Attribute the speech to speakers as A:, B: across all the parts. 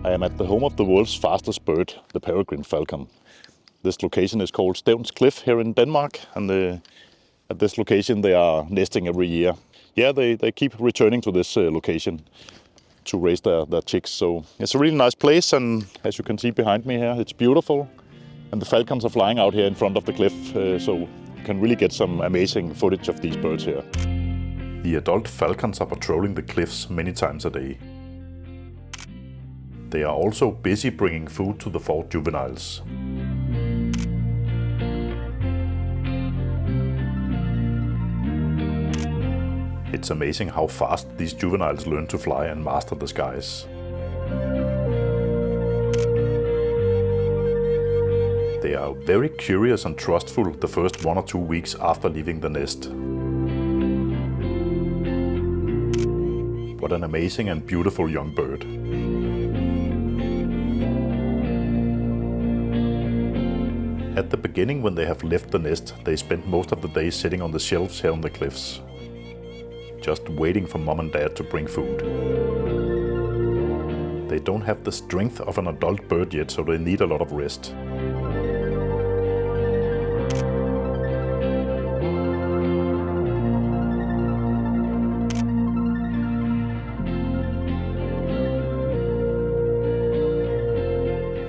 A: I am at the home of the world's fastest bird, the Peregrine Falcon. This location is called Stevns Cliff here in Denmark, and at this location they are nesting every year. Yeah, they keep returning to this location to raise their chicks. So it's a really nice place, and as you can see behind me here, it's beautiful. And the falcons are flying out here in front of the cliff, so you can really get some amazing footage of these birds here. The adult falcons are patrolling the cliffs many times a day. They are also busy bringing food to the 4 juveniles. It's amazing how fast these juveniles learn to fly and master the skies. They are very curious and trustful the first 1 or 2 weeks after leaving the nest. What an amazing and beautiful young bird. At the beginning, when they have left the nest, they spend most of the day sitting on the shelves here on the cliffs, just waiting for mom and dad to bring food. They don't have the strength of an adult bird yet, so they need a lot of rest.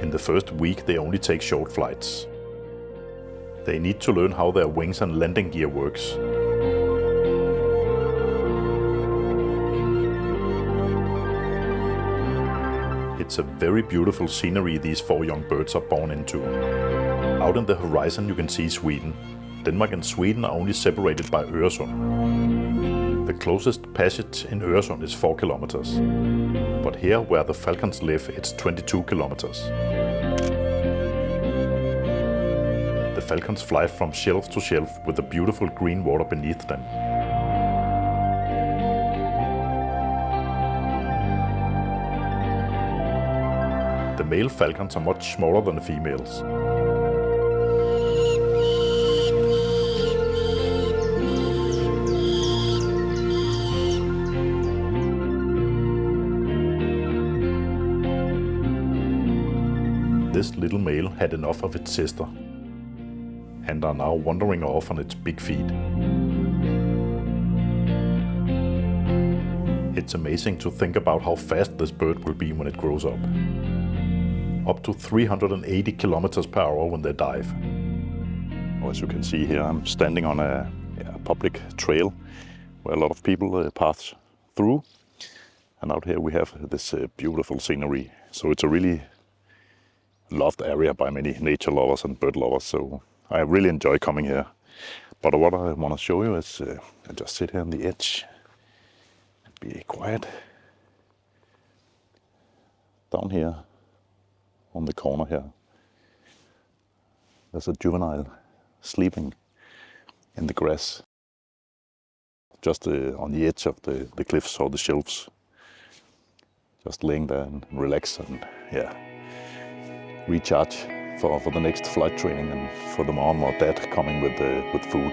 A: In the first week, they only take short flights. They need to learn how their wings and landing gear works. It's a very beautiful scenery these 4 young birds are born into. Out in the horizon you can see Sweden. Denmark and Sweden are only separated by Øresund. The closest passage in Øresund is 4 kilometers. But here where the falcons live, it's 22 kilometers. The falcons fly from shelf to shelf with the beautiful green water beneath them. The male falcons are much smaller than the females. This little male had enough of its sister and are now wandering off on its big feet. It's amazing to think about how fast this bird will be when it grows up. Up to 380 kilometers per hour when they dive. As you can see here, I'm standing on a public trail where a lot of people pass through. And out here we have this beautiful scenery. So it's a really loved area by many nature lovers and bird lovers. So I really enjoy coming here. But what I want to show you is, I just sit here on the edge and be quiet. Down here on the corner here, there's a juvenile sleeping in the grass, just on the edge of the cliffs or the shelves, just laying there and relax and recharge for the next flight training and for the mom or dad coming with food.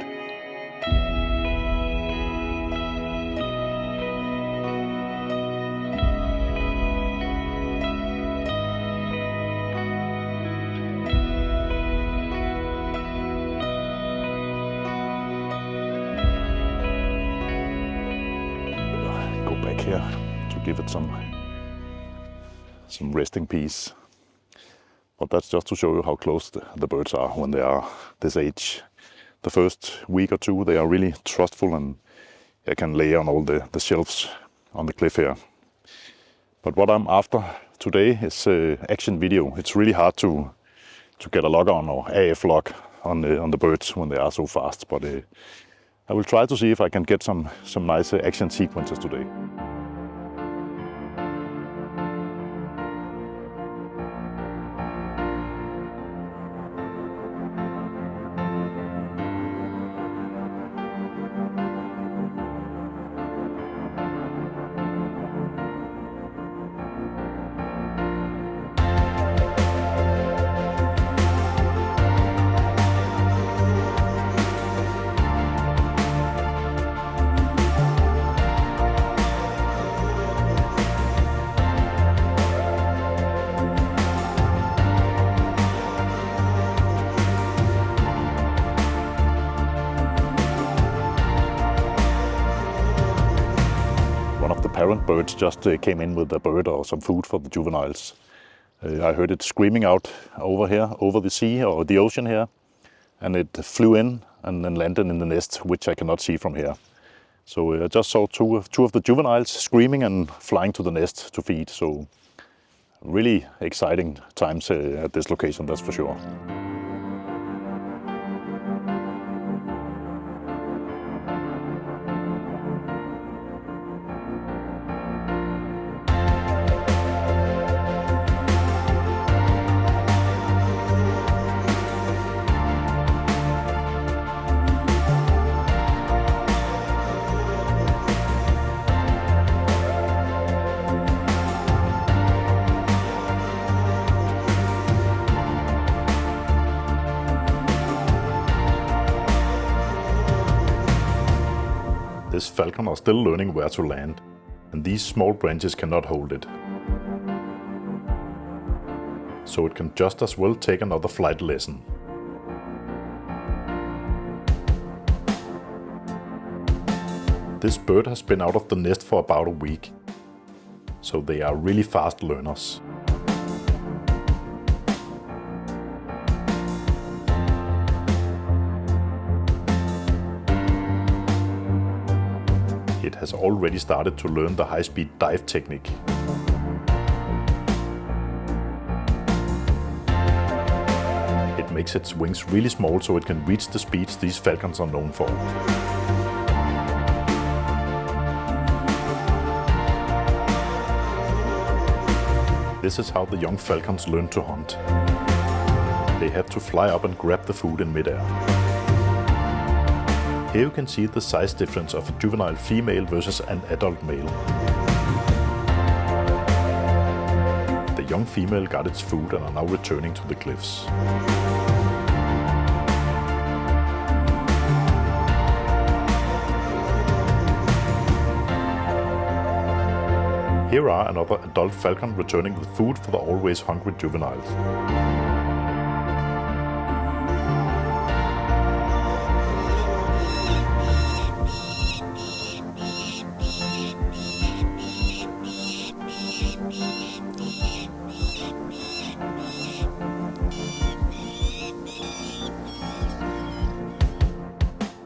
A: Go back here to give it some resting peace. But that's just to show you how close the birds are when they are this age. The first week or 2 they are really trustful and they can lay on all the shelves on the cliff here. But what I'm after today is action video. It's really hard to get a lock on or AF lock on the birds when they are so fast. But I will try to see if I can get some nice action sequences today. parent birds just came in with a bird or some food for the juveniles. I heard it screaming out over here, over the sea or the ocean here, and it flew in and then landed in the nest, which I cannot see from here. So I just saw two of the juveniles screaming and flying to the nest to feed. So really exciting times at this location, that's for sure. This falcon are still learning where to land, and these small branches cannot hold it. So it can just as well take another flight lesson. This bird has been out of the nest for about a week, so they are really fast learners. It has already started to learn the high-speed dive technique. It makes its wings really small so it can reach the speeds these falcons are known for. This is how the young falcons learn to hunt. They have to fly up and grab the food in midair. Here you can see the size difference of a juvenile female versus an adult male. The young female got its food and are now returning to the cliffs. Here are another adult falcon returning with food for the always hungry juveniles.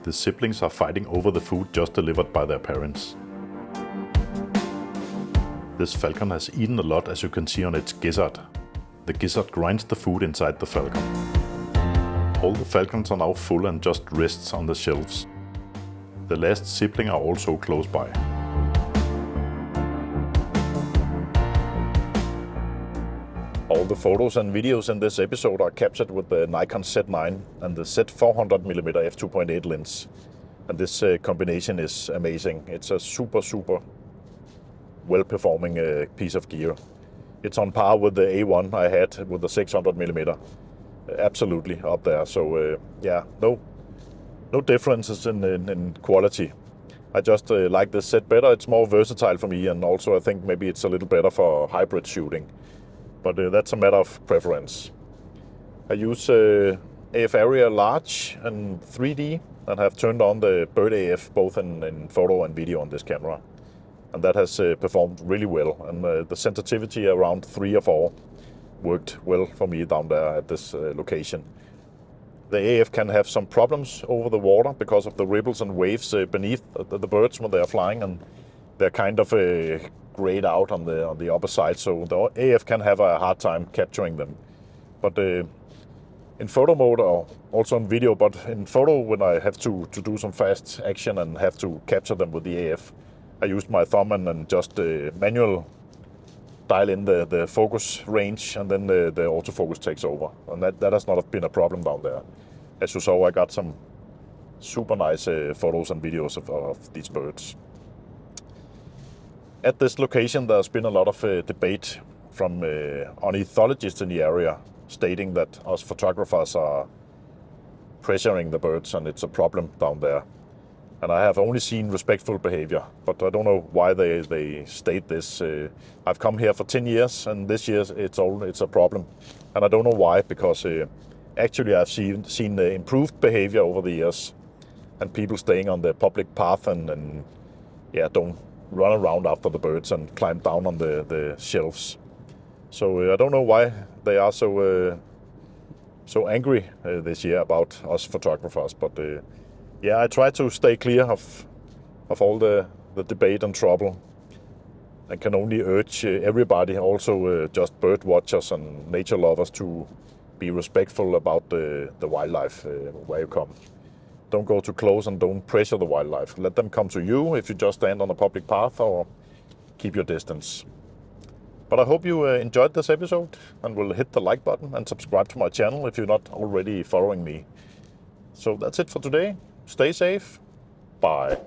A: The siblings are fighting over the food just delivered by their parents. This falcon has eaten a lot, as you can see on its gizzard. The gizzard grinds the food inside the falcon. All the falcons are now full and just rests on the shelves. The last sibling are also close by. All the photos and videos in this episode are captured with the Nikon Z9 and the Z400mm f2.8 lens. And this combination is amazing. It's a super well-performing piece of gear. It's on par with the A1 I had with the 600mm. Absolutely up there. So yeah, no differences in quality. I just like this set better. It's more versatile for me, and also I think maybe it's a little better for hybrid shooting. But that's a matter of preference. I use AF area large and 3D and have turned on the bird AF both in photo and video on this camera. And that has performed really well. And the sensitivity around 3 or 4 worked well for me down there at this location. The AF can have some problems over the water because of the ripples and waves beneath the birds when they are flying, and they're kind of grayed out on the upper side, so the AF can have a hard time capturing them. But in photo mode, or also in video, but in photo when I have to do some fast action and have to capture them with the AF, I used my thumb and just manual dial in the focus range, and then the autofocus takes over. And that has not been a problem down there. As you saw, I got some super nice photos and videos of these birds. At this location, there's been a lot of debate from ornithologists in the area, stating that us photographers are pressuring the birds and it's a problem down there. And I have only seen respectful behavior, but I don't know why they state this. I've come here for 10 years, and this year it's a problem. And I don't know why, because actually I've seen improved behavior over the years, and people staying on the public path and yeah, don't run around after the birds and climb down on the shelves. So I don't know why they are so angry this year about us photographers, but yeah, I try to stay clear of all the debate and trouble. I can only urge everybody, also just bird watchers and nature lovers, to be respectful about the wildlife where you come. Don't go too close and don't pressure the wildlife. Let them come to you if you just stand on a public path, or keep your distance. But I hope you enjoyed this episode and will hit the like button and subscribe to my channel if you're not already following me. So that's it for today. Stay safe. Bye.